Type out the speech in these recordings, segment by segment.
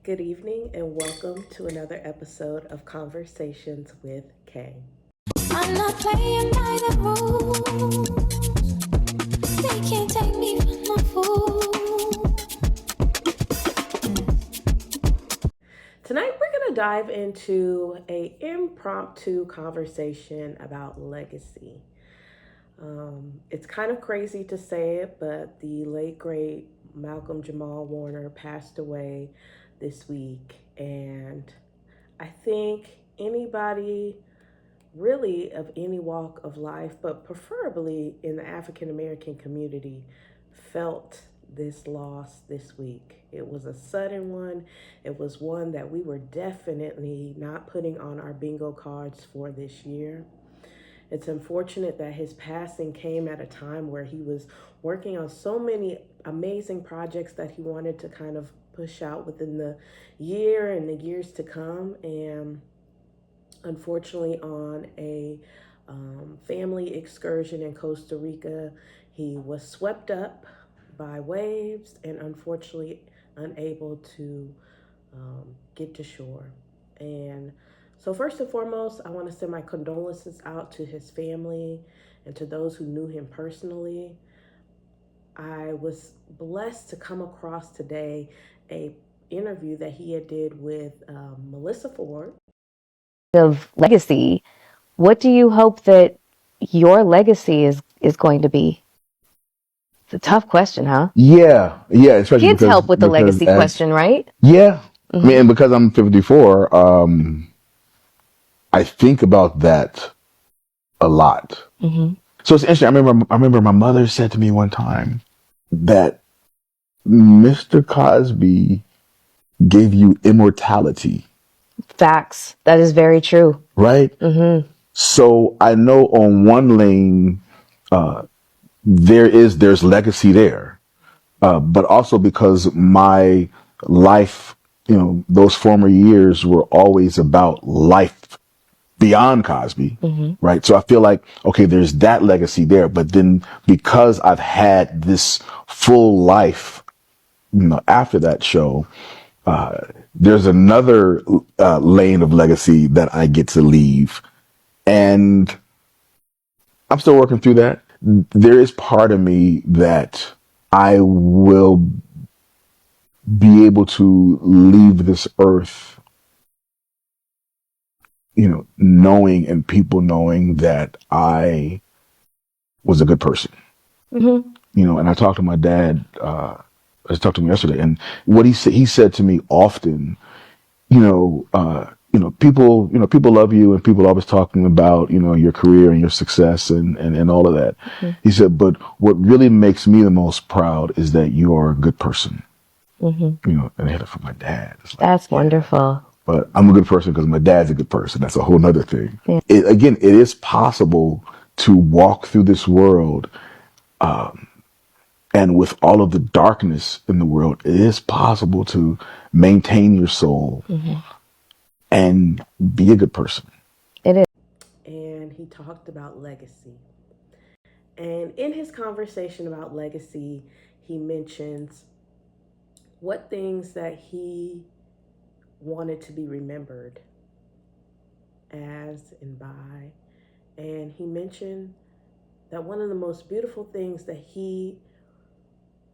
Good evening and welcome to another episode of Conversations with Kay. I'm not playing by the rules. They can't take me for no fool. Tonight we're going to dive into an impromptu conversation about legacy. It's kind of crazy to say it, but the late great Malcolm-Jamal Warner passed away this week, and I think anybody really of any walk of life, but preferably in the African American community, felt this loss this week. It was a sudden one. It was one that we were definitely not putting on our bingo cards for this year. It's unfortunate that his passing came at a time where he was working on so many amazing projects that he wanted to kind of push out within the year and the years to come. And unfortunately, on a family excursion in Costa Rica, he was swept up by waves and unfortunately unable to get to shore. And so, first and foremost, I want to send my condolences out to his family and to those who knew him personally. I was blessed to come across today a interview that he had did with Melissa Ford. Of legacy, what do you hope that your legacy is going to be? It's a tough question, huh? Yeah, especially Kids help with the because legacy as question, right? yeah, I mean, Mm-hmm. and because I'm 54, I think about that a lot. Mm-hmm. So it's interesting. I remember my mother said to me one time that Mr. Cosby gave you immortality, Facts. That is very true. right? Mm-hmm. So I know on one lane, there's legacy there, but also because my life, those former years were always about life beyond Cosby, Mm-hmm. right? So I feel like, okay, there's that legacy there, but then because I've had this full life, after that show, there's another lane of legacy that I get to leave, and I'm still working through that. There is part of me that I will be able to leave this earth, knowing and people knowing that I was a good person. Mm-hmm. And I talked to my dad. I just talked to him yesterday, and what he said to me often, people love you, and people always talking about, your career and your success and all of that. Mm-hmm. He said, but what really makes me the most proud is that you are a good person. Mm-hmm. And I had it from my dad. It's like, That's wonderful. but I'm a good person because my dad's a good person. That's a whole nother thing. Yeah. It is possible to walk through this world, and with all of the darkness in the world, it is possible to maintain your soul Mm-hmm. and be a good person. It is. And he talked about legacy. And in his conversation about legacy, he mentions what things that he wanted to be remembered as and by. And he mentioned that one of the most beautiful things that he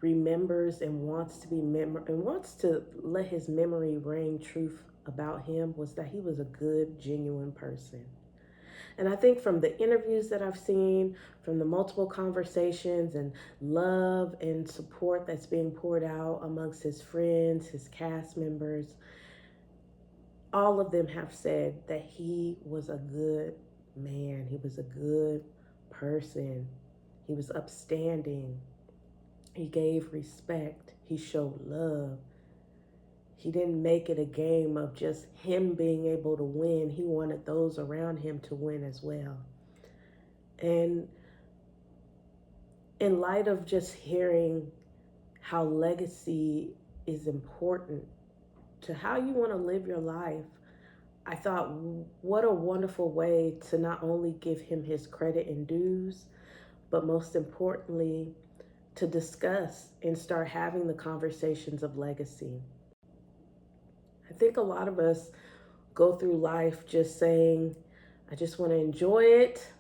remembers and wants to and wants to let his memory ring truth about him was that he was a good, genuine person. And I think from the interviews that I've seen, from the multiple conversations and love and support that's being poured out amongst his friends, his cast members, all of them have said that he was a good man. He was a good person. He was upstanding. He gave respect. He showed love. He didn't make it a game of just him being able to win. He wanted those around him to win as well. And in light of just hearing how legacy is important to how you want to live your life, I thought, what a wonderful way to not only give him his credit and dues, but most importantly, to discuss and start having the conversations of legacy. I think a lot of us go through life just saying, I just want to enjoy it,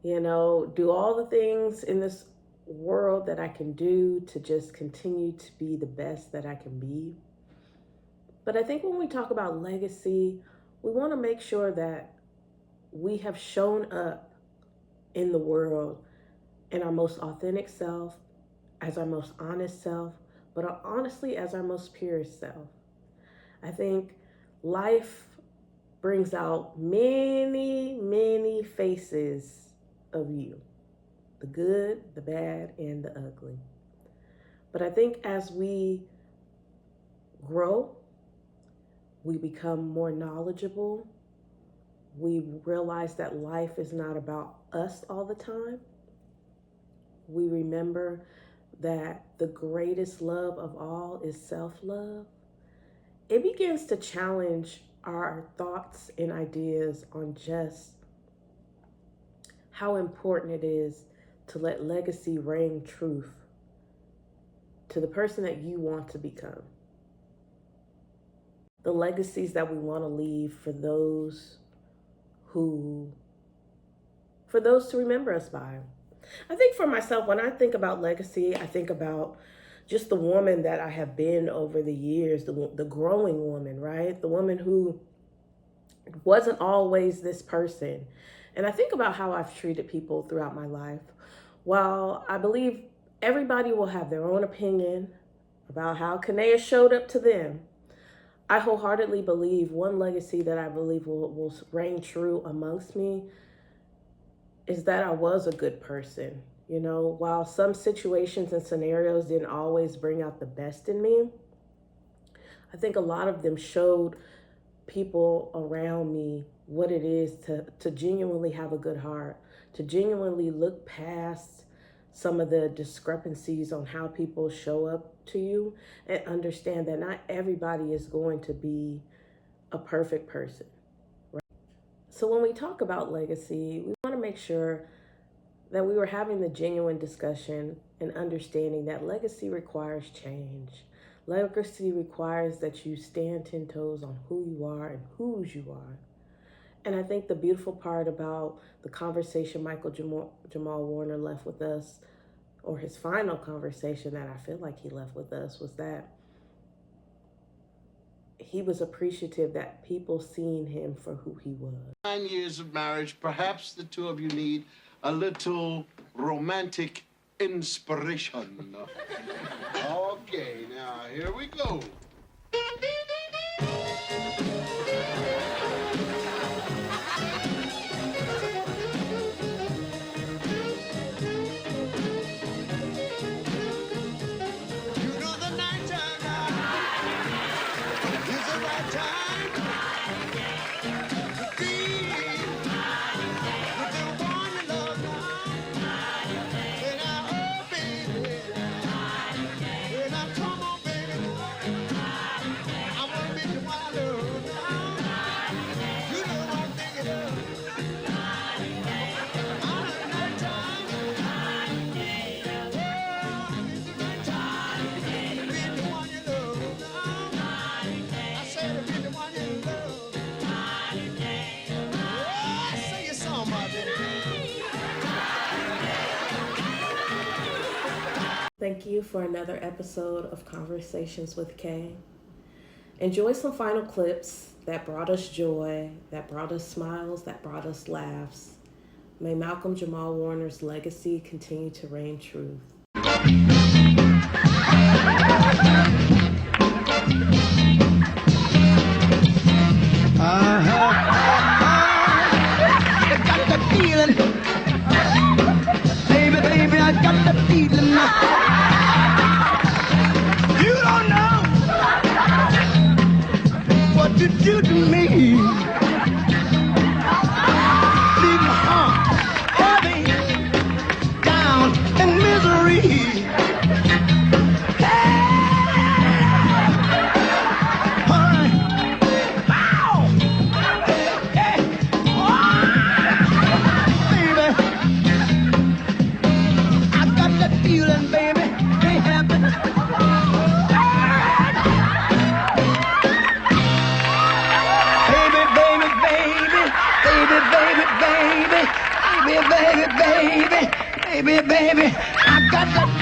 do all the things in this world that I can do to just continue to be the best that I can be. But I think when we talk about legacy, we want to make sure that we have shown up in the world in our most authentic self, as our most honest self, but honestly, as our most purest self. I think life brings out many, many faces of you, the good, the bad, and the ugly. But I think as we grow, we become more knowledgeable. We realize that life is not about us all the time. We remember that the greatest love of all is self-love. It begins to challenge our thoughts and ideas on just how important it is to let legacy reign truth to the person that you want to become. The legacies that we want to leave for those to remember us by. I think for myself, when I think about legacy, I think about just the woman that I have been over the years, the growing woman, right? The woman who wasn't always this person. And I think about how I've treated people throughout my life. While I believe everybody will have their own opinion about how Kanea showed up to them, I wholeheartedly believe one legacy that I believe will reign true amongst me is that I was a good person. While some situations and scenarios didn't always bring out the best in me, I think a lot of them showed people around me what it is to genuinely have a good heart, to genuinely look past some of the discrepancies on how people show up to you and understand that not everybody is going to be a perfect person. Right? So when we talk about legacy, we want to make sure that we were having the genuine discussion and understanding that legacy requires change. Legacy requires that you stand 10 toes on who you are and whose you are. And I think the beautiful part about the conversation Malcolm-Jamal Warner left with us, or his final conversation that I feel like he left with us, was that he was appreciative that people seen him for who he was. 9 years of marriage, perhaps the two of you need a little romantic inspiration. Okay, now here we go. Thank you for another episode of Conversations with Kay. Enjoy some final clips that brought us joy, that brought us smiles, that brought us laughs. May Malcolm-Jamal Warner's legacy continue to reign true. Baby, I got the feeling. You don't know what you do to me. Leave my heart heavy, down in misery. Hey! baby, baby, I got to